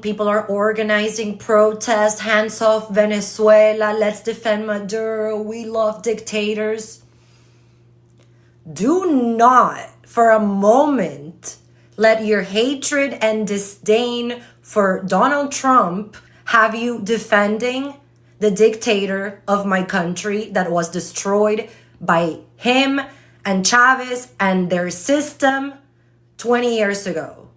People are organizing protests, hands off Venezuela, let's defend Maduro, we love dictators. Do not for a moment let your hatred and disdain for Donald Trump have you defending the dictator of my country that was destroyed by him and Chavez and their system 20 years ago.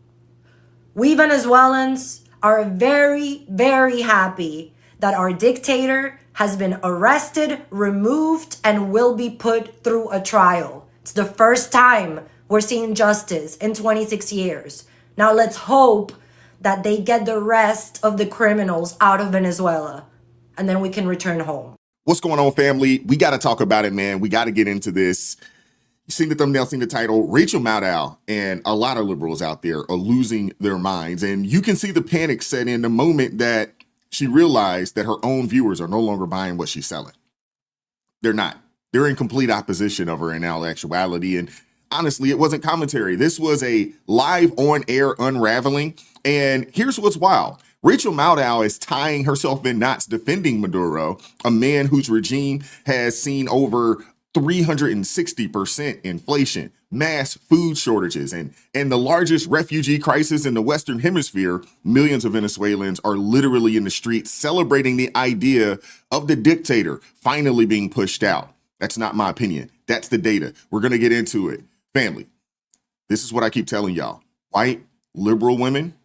We Venezuelans are very, very happy that our dictator has been arrested, removed, and will be put through a trial. It's the first time we're seeing justice in 26 years. Now let's hope that they get the rest of the criminals out of Venezuela, and then we can return home. What's going on, family? We got to talk about it, man. We got to get into this. You seen the thumbnail, seen the title. Rachel Maddow and a lot of liberals out there are losing their minds. And you can see the panic set in the moment that she realized that her own viewers are no longer buying what she's selling. They're not. They're in complete opposition of her in all actuality. And honestly, it wasn't commentary. This was a live on-air unraveling. And here's what's wild. Rachel Maddow is tying herself in knots defending Maduro, a man whose regime has seen over 360% inflation, mass food shortages, and the largest refugee crisis in the Western Hemisphere. Millions of Venezuelans are literally in the streets celebrating the idea of the dictator finally being pushed out. That's not my opinion. That's the data. We're going to get into it. Family, this is what I keep telling y'all. White, liberal women,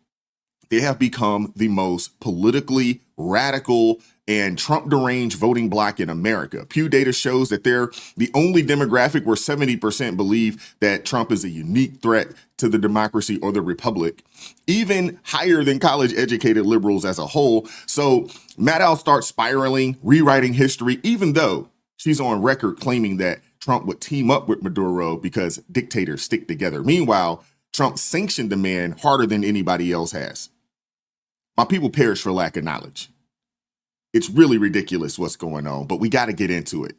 they have become the most politically radical and Trump deranged voting bloc in America. Pew data shows that they're the only demographic where 70% believe that Trump is a unique threat to the democracy or the republic, even higher than college educated liberals as a whole. So Maddow starts spiraling, rewriting history, even though she's on record claiming that Trump would team up with Maduro because dictators stick together. Meanwhile, Trump sanctioned the man harder than anybody else has. My people perish for lack of knowledge. It's really ridiculous what's going on, but we got to get into it.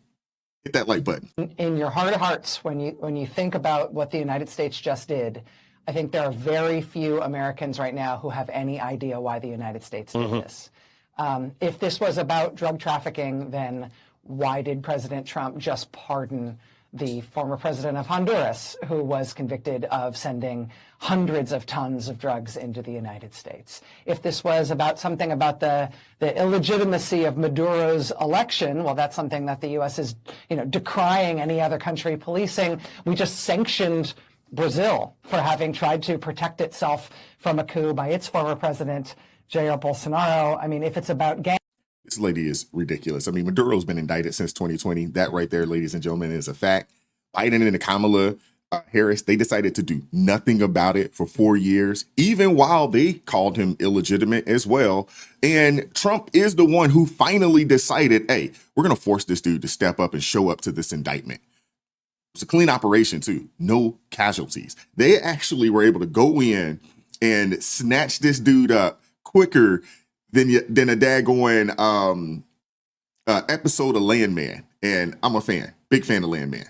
Hit that like button. In your heart of hearts, when you think about what the United States just did, I think there are very few Americans right now who have any idea why the United States did this. If this was about drug trafficking, then why did President Trump just pardon the former president of Honduras, who was convicted of sending hundreds of tons of drugs into the United States? If this was about something about the illegitimacy of Maduro's election, well, that's something that the U.S. is, decrying any other country policing. We just sanctioned Brazil for having tried to protect itself from a coup by its former president, Jair Bolsonaro. I mean, if it's about gangs. This lady is ridiculous. I mean, Maduro's been indicted since 2020. That right there, ladies and gentlemen, is a fact. Biden and Kamala Harris, they decided to do nothing about it for 4 years, even while they called him illegitimate as well. And Trump is the one who finally decided, hey, we're going to force this dude to step up and show up to this indictment. It's a clean operation, too. No casualties. They actually were able to go in and snatch this dude up quicker than a daggone episode of Landman. And I'm a fan, big fan of Landman.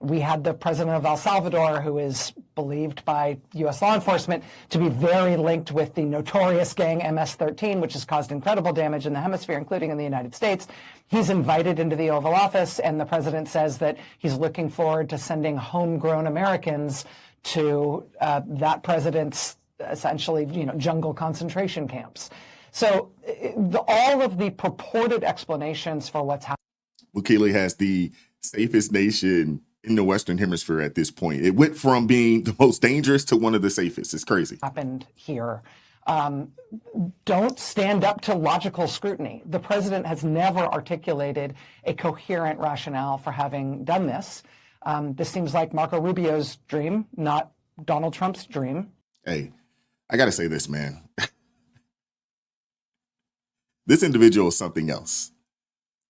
We had the president of El Salvador, who is believed by U.S. law enforcement to be very linked with the notorious gang MS-13, which has caused incredible damage in the hemisphere, including in the United States. He's invited into the Oval Office, and the president says that he's looking forward to sending homegrown Americans to that president's essentially, jungle concentration camps. So all of the purported explanations for what's happening. Bukele has the safest nation in the Western Hemisphere at this point. It went from being the most dangerous to one of the safest. It's crazy. Happened here. Don't stand up to logical scrutiny. The president has never articulated a coherent rationale for having done this. This seems like Marco Rubio's dream, not Donald Trump's dream. Hey, I got to say this, man. This individual is something else.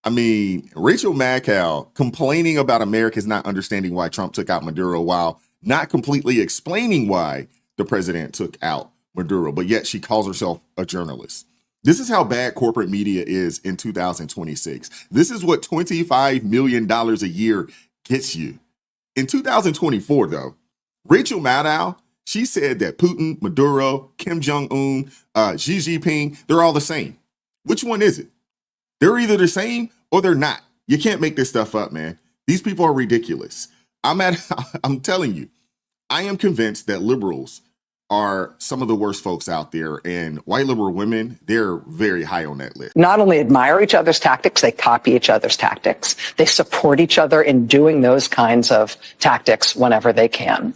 I mean, Rachel Maddow complaining about Americans not understanding why Trump took out Maduro while not completely explaining why the president took out Maduro, but yet she calls herself a journalist. This is how bad corporate media is in 2026. This is what $25 million a year gets you. In 2024, though, Rachel Maddow, She said that Putin, Maduro, Kim Jong-un, Xi Jinping, they're all the same. Which one is it? They're either the same or they're not. You can't make this stuff up, man. These people are ridiculous. I'm telling you, I am convinced that liberals are some of the worst folks out there, and white liberal women, they're very high on that list. Not only admire each other's tactics, they copy each other's tactics. They support each other in doing those kinds of tactics whenever they can.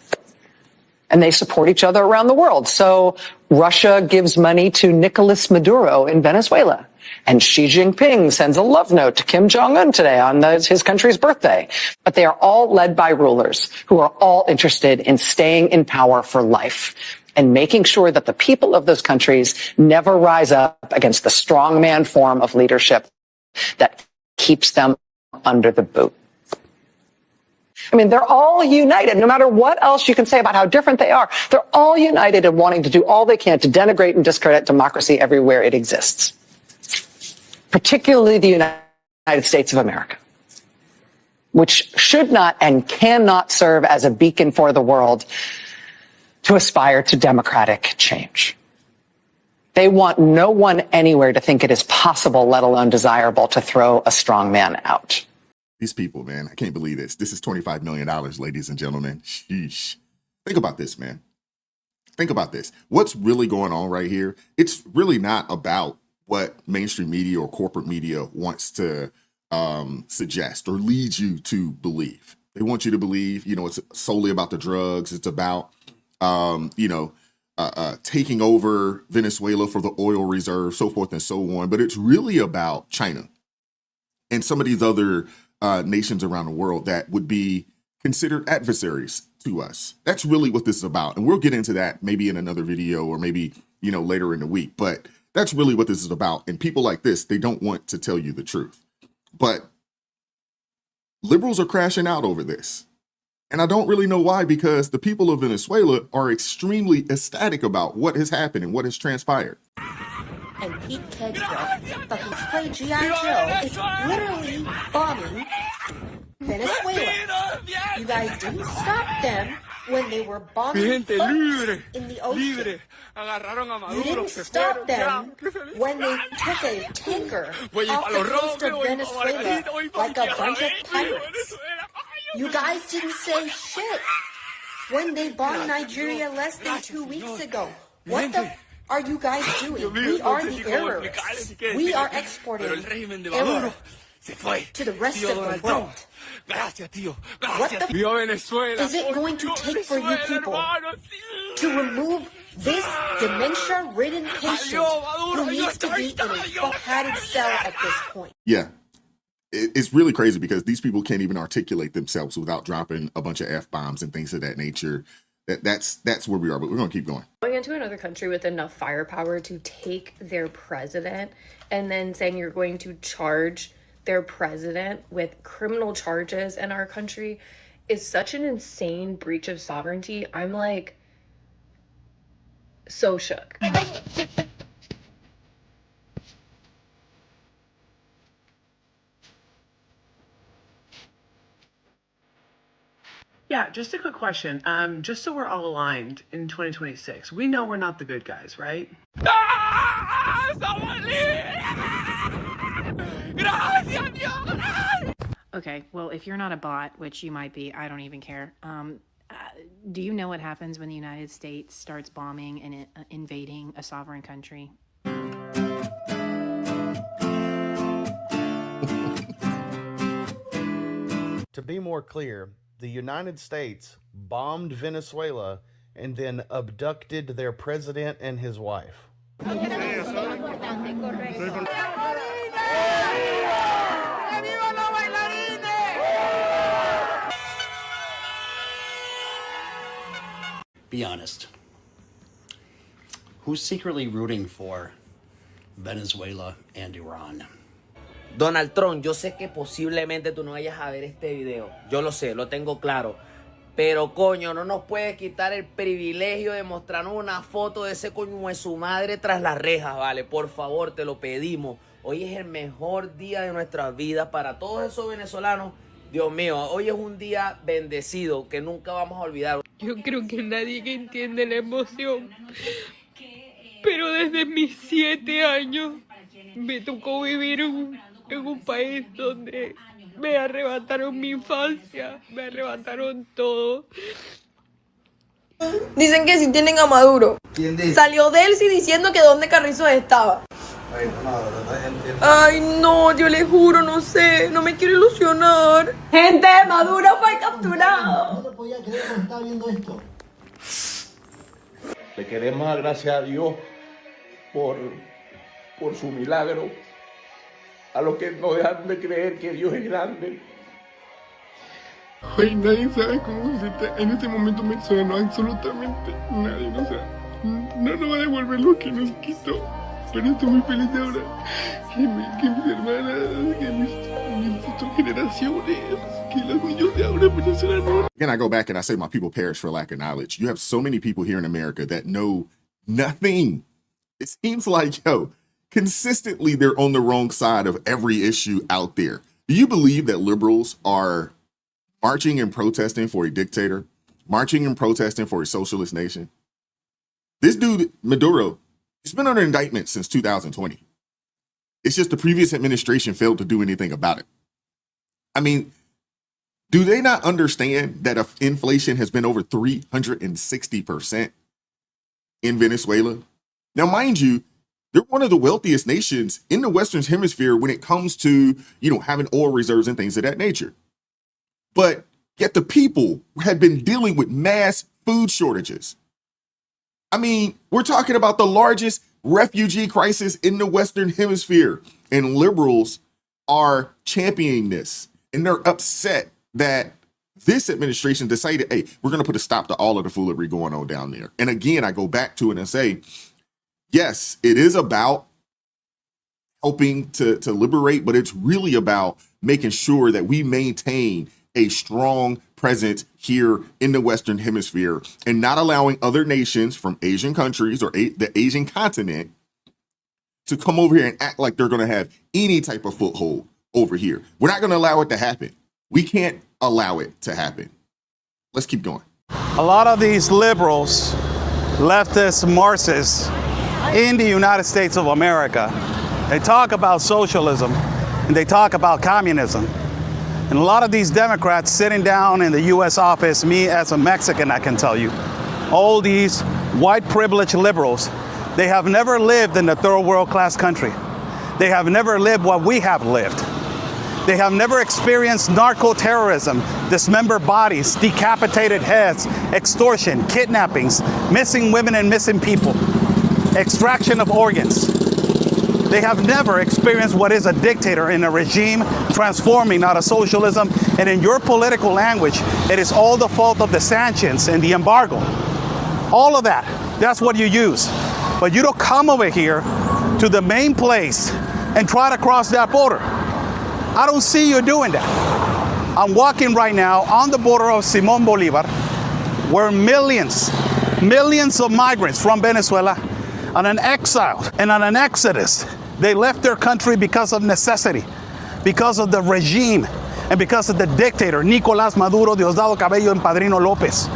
And they support each other around the world. So Russia gives money to Nicolas Maduro in Venezuela. And Xi Jinping sends a love note to Kim Jong-un today on his country's birthday. But they are all led by rulers who are all interested in staying in power for life and making sure that the people of those countries never rise up against the strongman form of leadership that keeps them under the boot. I mean, they're all united. No matter what else you can say about how different they are, they're all united in wanting to do all they can to denigrate and discredit democracy everywhere it exists, particularly the United States of America, which should not and cannot serve as a beacon for the world to aspire to democratic change. They want no one anywhere to think it is possible, let alone desirable, to throw a strong man out. These people, man, I can't believe this. This is $25 million, ladies and gentlemen. Sheesh. Think about this, man. Think about this. What's really going on right here? It's really not about what mainstream media or corporate media wants to suggest or lead you to believe. They want you to believe, it's solely about the drugs. It's about, taking over Venezuela for the oil reserve, so forth and so on. But it's really about China and some of these other nations around the world that would be considered adversaries to us. That's really what this is about. And we'll get into that maybe in another video or maybe, later in the week. But that's really what this is about. And people like this, they don't want to tell you the truth. But liberals are crashing out over this. And I don't really know why, because the people of Venezuela are extremely ecstatic about what has happened and what has transpired. And Pete Kedra, but who's played G.I. Joe, is literally bombing Venezuela. You guys didn't stop them when they were bombing boats in the ocean. You didn't stop them when they took a tanker off the coast of Venezuela like a bunch of pirates. You guys didn't say shit when they bombed Nigeria less than 2 weeks ago. What the are you guys doing? We are the terrorists. We are exporting error to the rest of the world. What the is it going to take for you people to remove this dementia-ridden patient who needs to be in a padded cell at this point? Yeah. It's really crazy because these people can't even articulate themselves without dropping a bunch of F-bombs and things of that nature. That's where we are, but we're going to keep going. Going into another country with enough firepower to take their president and then saying you're going to charge their president with criminal charges in our country is such an insane breach of sovereignty. I'm like so shook. Yeah, just a quick question. Just so we're all aligned in 2026, we know we're not the good guys, right? Okay, well, if you're not a bot, which you might be, I don't even care. Do you know what happens when the United States starts bombing and invading a sovereign country? To be more clear, the United States bombed Venezuela and then abducted their president and his wife. Be honest. Who's secretly rooting for Venezuela and Iran? Donald Trump, yo sé que posiblemente tú no vayas a ver este video. Yo lo sé, lo tengo claro. Pero, coño, no nos puedes quitar el privilegio de mostrarnos una foto de ese coño de su madre tras las rejas, ¿vale? Por favor, te lo pedimos. Hoy es el mejor día de nuestras vidas para todos esos venezolanos Dios mío, hoy es un día bendecido que nunca vamos a olvidar. Yo creo que nadie entiende la emoción, pero desde mis 7 años me tocó vivir en un país donde me arrebataron mi infancia, me arrebataron todo. Dicen que sí tienen a Maduro. ¿Quién dice? Salió Delcy diciendo que dónde Carrizo estaba. Ay, no, yo le juro, no sé, no me quiero ilusionar. Gente, Maduro fue capturado. No te podía creer cuando estaba viendo esto. Le queremos dar gracias a Dios por su milagro. A los que no dejan de creer que Dios es grande. Ay, nadie sabe cómo se siente. En este momento me suena absolutamente nadie. O sea, no va a devolver lo que nos quitó. Pero estoy muy feliz de ahora que mis hermanas, que mis futuras generaciones, que los niños de ahora venezolanos. Again, I go back and I say my people perish for lack of knowledge. You have so many people here in America that know nothing. It seems like, consistently they're on the wrong side of every issue out there. Do you believe that liberals are marching and protesting for a dictator, marching and protesting for a socialist nation? This dude, Maduro, he's been under indictment since 2020. It's just the previous administration failed to do anything about it. I mean, do they not understand that inflation has been over 360% in Venezuela? Now, mind you, they're one of the wealthiest nations in the Western Hemisphere when it comes to, having oil reserves and things of that nature. But yet the people had been dealing with mass food shortages. I mean, we're talking about the largest refugee crisis in the Western Hemisphere, and liberals are championing this, and they're upset that this administration decided, hey, we're going to put a stop to all of the foolery going on down there. And again, I go back to it and say, yes, it is about helping to liberate, but it's really about making sure that we maintain a strong presence here in the Western Hemisphere and not allowing other nations from Asian countries or the Asian continent to come over here and act like they're going to have any type of foothold over here. We're not going to allow it to happen. We can't allow it to happen. Let's keep going. A lot of these liberals, leftist Marxists in the United States of America, they talk about socialism and they talk about communism. And a lot of these Democrats sitting down in the U.S. office, me as a Mexican, I can tell you, all these white privileged liberals, they have never lived in a third world class country. They have never lived what we have lived. They have never experienced narco-terrorism, dismembered bodies, decapitated heads, extortion, kidnappings, missing women and missing people, extraction of organs. They have never experienced what is a dictator in a regime transforming out of socialism. And in your political language, it is all the fault of the sanctions and the embargo. All of that, that's what you use. But you don't come over here to the main place and try to cross that border. I don't see you doing that. I'm walking right now on the border of Simón Bolívar, where millions of migrants from Venezuela on an exile and on an exodus. They left their country because of necessity, because of the regime, and because of the dictator, Nicolás Maduro, Diosdado Cabello, and Padrino López.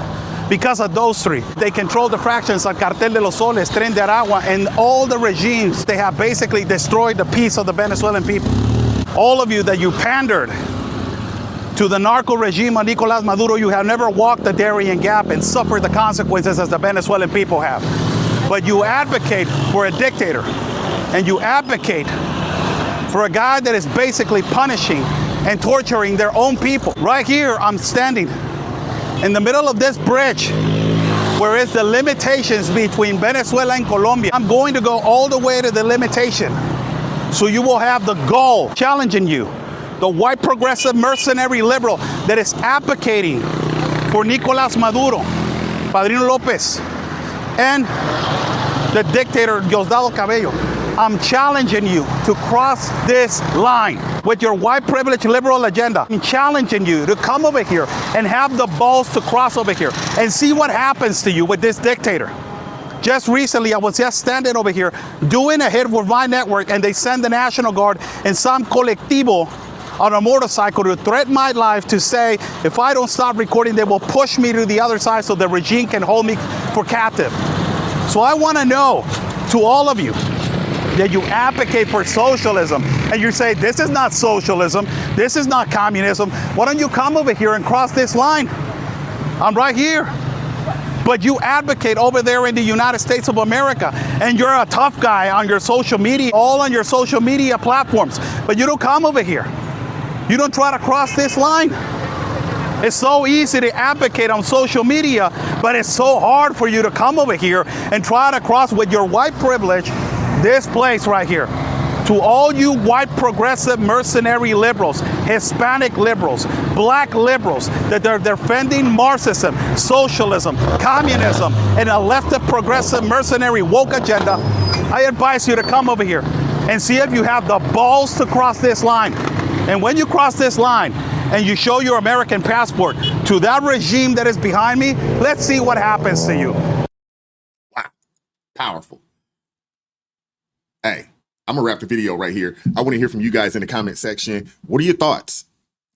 Because of those three, they control the fractions of Cartel de los Soles, Tren de Aragua, and all the regimes. They have basically destroyed the peace of the Venezuelan people. All of you that you pandered to the narco regime of Nicolás Maduro, you have never walked the Darien Gap and suffered the consequences as the Venezuelan people have. But you advocate for a dictator, and you advocate for a guy that is basically punishing and torturing their own people. Right here, I'm standing in the middle of this bridge where it's the limitations between Venezuela and Colombia. I'm going to go all the way to the limitation. So you will have the gall challenging you, the white progressive mercenary liberal that is advocating for Nicolás Maduro, Padrino López, and the dictator Diosdado Cabello. I'm challenging you to cross this line with your white privilege liberal agenda. I'm challenging you to come over here and have the balls to cross over here and see what happens to you with this dictator. Just recently, I was just standing over here doing a hit with my network, and they send the National Guard and some colectivo on a motorcycle to threaten my life, to say if I don't stop recording, they will push me to the other side so the regime can hold me for captive. So I want to know, to all of you, that you advocate for socialism, and you say this is not socialism, this is not communism, why don't you come over here and cross this line? I'm right here. But you advocate over there in the United States of America, and you're a tough guy on your social media, all on your social media platforms, but you don't come over here. You don't try to cross this line. It's so easy to advocate on social media, but it's so hard for you to come over here and try to cross with your white privilege this place right here. To all you white progressive mercenary liberals, Hispanic liberals, black liberals that are defending Marxism, socialism, communism, and a left progressive mercenary woke agenda, I advise you to come over here and see if you have the balls to cross this line. And when you cross this line and you show your American passport to that regime that is behind me, let's see what happens to you. Wow. Powerful. Hey, I'm gonna wrap the video right here. I want to hear from you guys in the comment section. What are your thoughts?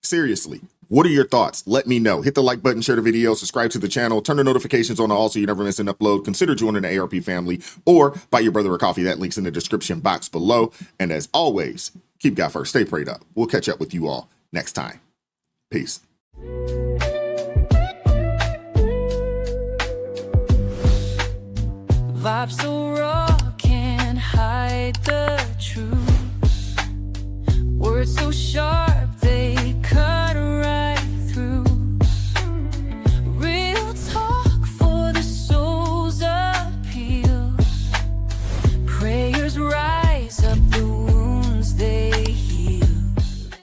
Seriously, what are your thoughts? Let me know. Hit the like button, share the video, subscribe to the channel, turn the notifications on all so you never miss an upload. Consider joining the ARP family or buy your brother a coffee. That link's in the description box below. And as always, keep God first, stay prayed up. We'll catch up with you all next time. Peace. Vibe so